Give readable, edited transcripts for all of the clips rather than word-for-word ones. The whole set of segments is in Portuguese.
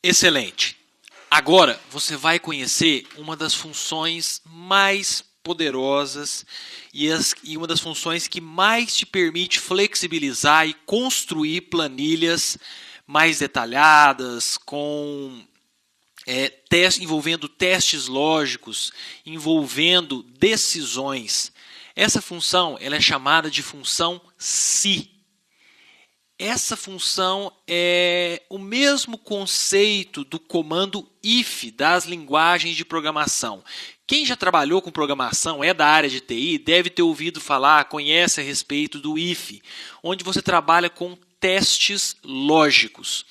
Excelente. Agora você vai conhecer uma das funções mais poderosas e uma das funções que mais te permite flexibilizar e construir planilhas mais detalhadas, com envolvendo testes lógicos, envolvendo decisões. Essa função ela é chamada de função se. Essa função é o mesmo conceito do comando if das linguagens de programação. Quem já trabalhou com programação, é da área de TI, deve ter ouvido falar, conhece a respeito do if, onde você trabalha com testes lógicos.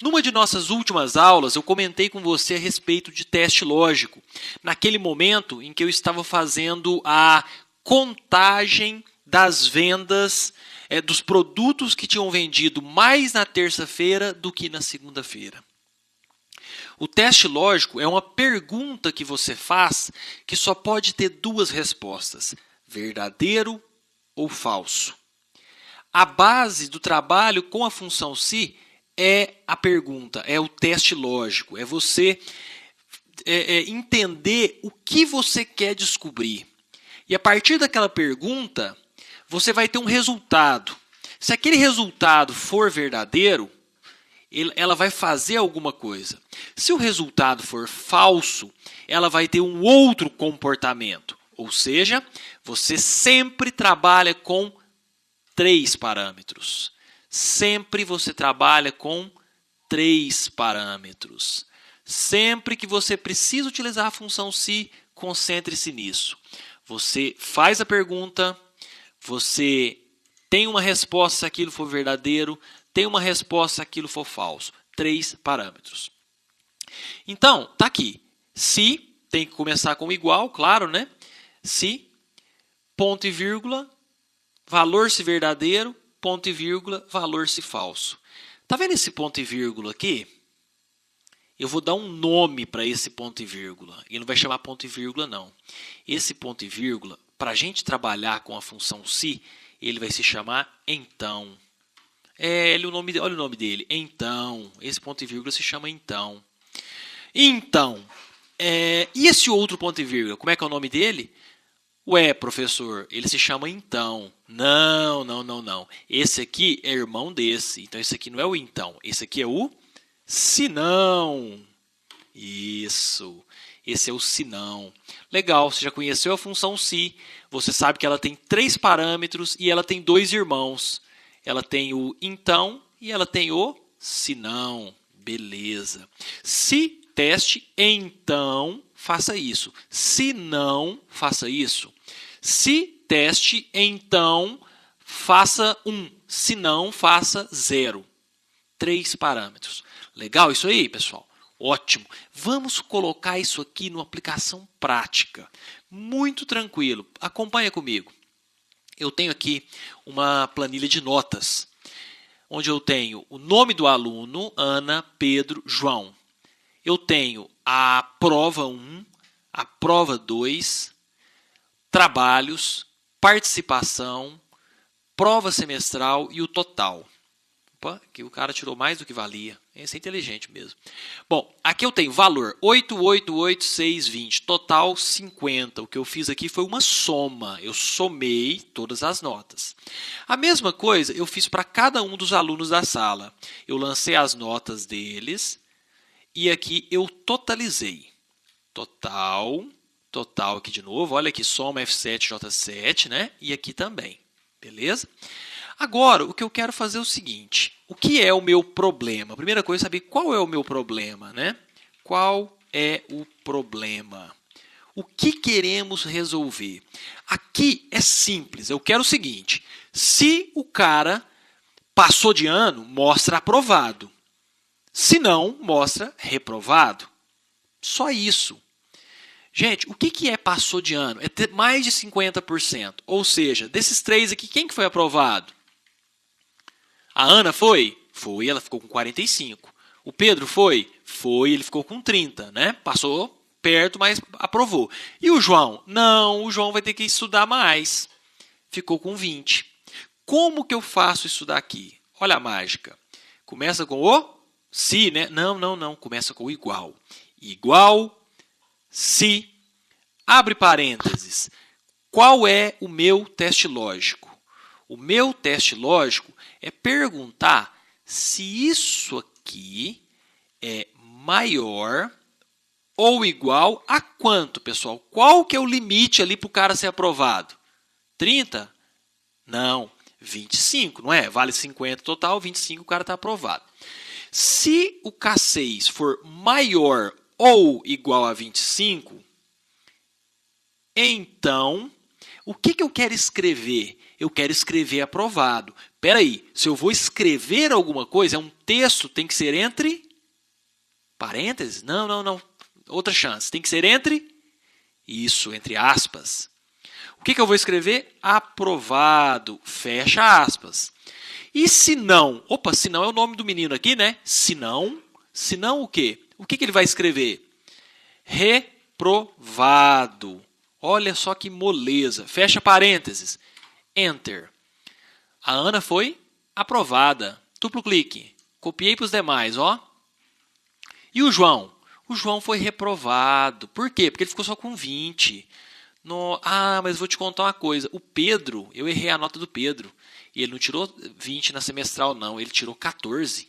Numa de nossas últimas aulas, eu comentei com você a respeito de teste lógico, naquele momento em que eu estava fazendo a contagem das vendas dos produtos que tinham vendido mais na terça-feira do que na segunda-feira. O teste lógico é uma pergunta que você faz que só pode ter duas respostas: verdadeiro ou falso. A base do trabalho com a função se é a pergunta, é o teste lógico, é você entender o que você quer descobrir. E a partir daquela pergunta, você vai ter um resultado. Se aquele resultado for verdadeiro, ela vai fazer alguma coisa. Se o resultado for falso, ela vai ter um outro comportamento. Ou seja, você sempre trabalha com 3 parâmetros. Sempre você trabalha com 3 parâmetros. Sempre que você precisa utilizar a função se, concentre-se nisso. Você faz a pergunta, você tem uma resposta se aquilo for verdadeiro, tem uma resposta se aquilo for falso. 3 parâmetros. Então, está aqui. Se, tem que começar com igual, claro, né? Se, ponto e vírgula, valor se verdadeiro, ponto e vírgula, valor se falso. Está vendo esse ponto e vírgula aqui? Eu vou dar um nome para esse ponto e vírgula. Ele não vai chamar ponto e vírgula, não. Esse ponto e vírgula, para a gente trabalhar com a função se, ele vai se chamar então. Olha o nome dele, então. Esse ponto e vírgula se chama então. Então, e esse outro ponto e vírgula, como é que é o nome dele? Ué, professor, ele se chama então. Não. Esse aqui é irmão desse. Então, esse aqui não é o então. Esse aqui é o senão. Isso. Esse é o senão. Legal, você já conheceu a função se. Você sabe que ela tem 3 parâmetros e ela tem 2 irmãos. Ela tem o então e ela tem o senão. Beleza. Se teste, então faça isso. Se não, faça isso. Se teste, então faça 1. Se não, faça 0. 3 parâmetros. Legal isso aí, pessoal? Ótimo. Vamos colocar isso aqui numa aplicação prática. Muito tranquilo. Acompanha comigo. Eu tenho aqui uma planilha de notas, onde eu tenho o nome do aluno, Ana, Pedro, João. Eu tenho a prova 1, a prova 2, trabalhos, participação, prova semestral e o total. Opa, aqui o cara tirou mais do que valia. Esse é inteligente mesmo. Bom, aqui eu tenho valor 888,620, total 50. O que eu fiz aqui foi uma soma. Eu somei todas as notas. A mesma coisa eu fiz para cada um dos alunos da sala. Eu lancei as notas deles e aqui eu totalizei. Total aqui de novo. Olha aqui, soma F7, J7, né? E aqui também. Beleza? Agora, o que eu quero fazer é o seguinte. O que é o meu problema? A primeira coisa é saber qual é o meu problema, né? Qual é o problema? O que queremos resolver? Aqui é simples. Eu quero o seguinte. Se o cara passou de ano, mostra aprovado. Se não, mostra reprovado. Só isso. Gente, o que é passou de ano? É ter mais de 50%. Ou seja, desses 3 aqui, quem que foi aprovado? A Ana foi? Foi, ela ficou com 45. O Pedro foi? Foi, ele ficou com 30, né? Passou perto, mas aprovou. E o João? Não, o João vai ter que estudar mais. Ficou com 20. Como que eu faço isso daqui? Olha a mágica. Começa com o Se, né? Não, não, não. Começa com o igual. Igual, se, abre parênteses. Qual é o meu teste lógico? O meu teste lógico é perguntar se isso aqui é maior ou igual a quanto, pessoal? Qual que é o limite ali para o cara ser aprovado? 30? Não, 25, não é? Vale 50 total, 25 o cara está aprovado. Se o K6 for maior ou igual a 25, então, o que eu quero escrever? Eu quero escrever aprovado. Espera aí, se eu vou escrever alguma coisa, é um texto, tem que ser entre parênteses? Não, não, não. Outra chance, tem que ser entre isso, entre aspas. O que eu vou escrever? Aprovado, fecha aspas. E se não? Opa, se não é o nome do menino aqui, né? Se não o quê? O que ele vai escrever? Reprovado. Olha só que moleza. Fecha parênteses. Enter. A Ana foi aprovada. Duplo clique. Copiei para os demais, ó. E o João? O João foi reprovado. Por quê? Porque ele ficou só com 20. Mas vou te contar uma coisa. O Pedro, eu errei a nota do Pedro. E ele não tirou 20 na semestral, não. Ele tirou 14.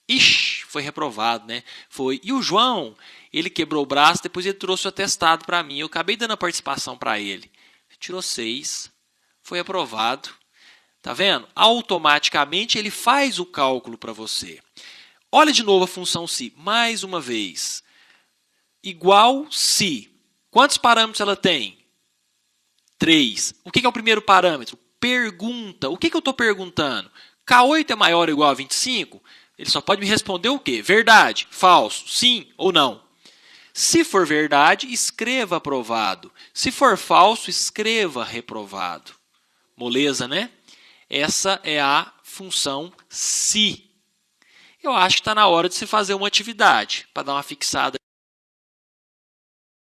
Ixi, foi reprovado, né? Foi. E o João, ele quebrou o braço, depois ele trouxe o atestado para mim. Eu acabei dando a participação para ele. Tirou 6. Foi aprovado. Tá vendo? Automaticamente ele faz o cálculo para você. Olha de novo a função se. Mais uma vez. Igual se. Quantos parâmetros ela tem? 3. O que é o primeiro parâmetro? Pergunta. O que eu estou perguntando? K8 é maior ou igual a 25? Ele só pode me responder o quê? Verdade, falso, sim ou não. Se for verdade, escreva aprovado. Se for falso, escreva reprovado. Moleza, né? Essa é a função se. Eu acho que está na hora de se fazer uma atividade para dar uma fixada.